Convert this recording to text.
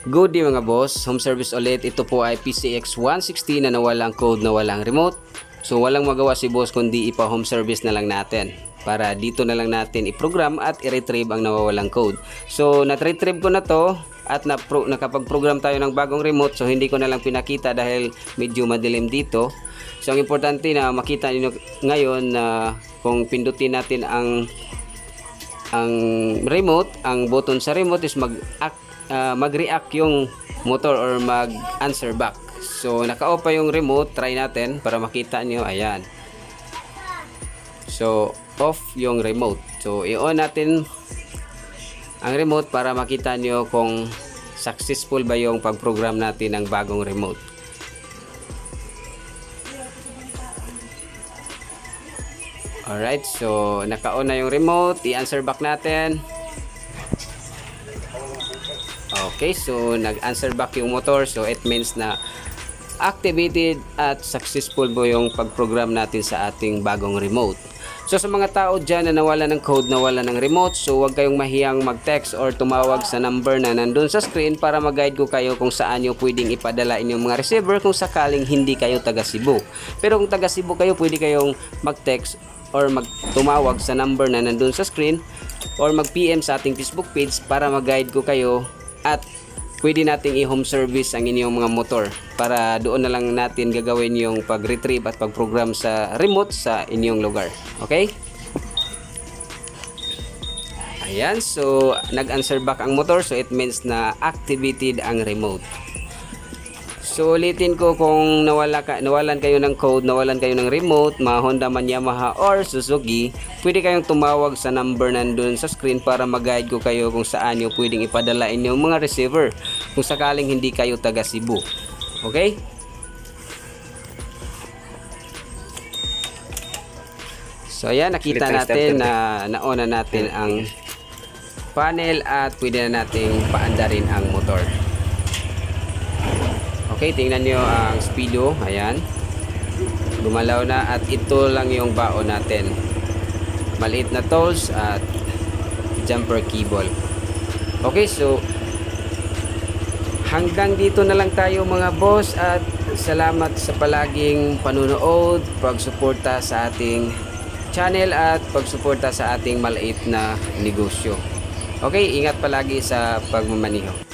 Good day mga boss, home service ulit. Ito po ay PCX 160 na nawalang code na walang remote. So walang magawa si boss kundi ipa-home service na lang natin. Para dito na lang natin i-program at i-retrieve ang nawawalang code. So na-retrieve ko na to at nakapag-program tayo ng bagong remote. So hindi ko na lang pinakita dahil medyo madilim dito. So ang importante na makita niyo ngayon na kung pindutin natin ang remote, ang button sa remote is mag-react yung motor or mag-answer back. So naka-off pa yung remote, try natin para makita nyo. Ayan. So off yung remote. So i-on natin ang remote para makita nyo kung successful ba yung pag-program natin ng bagong remote. Alright, so naka-on na yung remote. I-answer back natin. Okay, so nag-answer back yung motor. So it means na activated at successful po yung pag-program natin sa ating bagong remote. So sa mga tao dyan na nawala ng code, nawala ng remote, so huwag kayong mahiyang mag-text or tumawag sa number na nandun sa screen para mag-guide ko kayo kung saan nyo pwedeng ipadala inyong mga receiver kung sakaling hindi kayo taga Cebu. Pero kung taga Cebu kayo, pwede kayong mag-text or tumawag sa number na nandun sa screen or mag-PM sa ating Facebook page para mag-guide ko kayo at pwede nating i-home service ang inyong mga motor para doon na lang natin gagawin yung pag-retrieve at pag-program sa remote sa inyong lugar. Okay? Ayan, so nag-answer back ang motor, so it means na activated ang remote. So ulitin ko, kung nawalan kayo ng code, nawalan kayo ng remote, mga Honda man, Yamaha or Suzuki, pwede kayong tumawag sa number nandun sa screen para mag-guide ko kayo kung saan nyo pwedeng ipadala inyong mga receiver kung sakaling hindi kayo taga Cebu. Okay? So ayan, nakita natin na nauna natin ang panel at pwede na nating paandarin ang motor. Okay, tingnan nyo ang speedo. Ayan, gumalaw na at ito lang yung baon natin. Maliit na tools at jumper cable. Okay, so hanggang dito na lang tayo mga boss at salamat sa palaging panunood, pagsuporta sa ating channel at pagsuporta sa ating maliit na negosyo. Okay, ingat palagi sa pagmamaniho.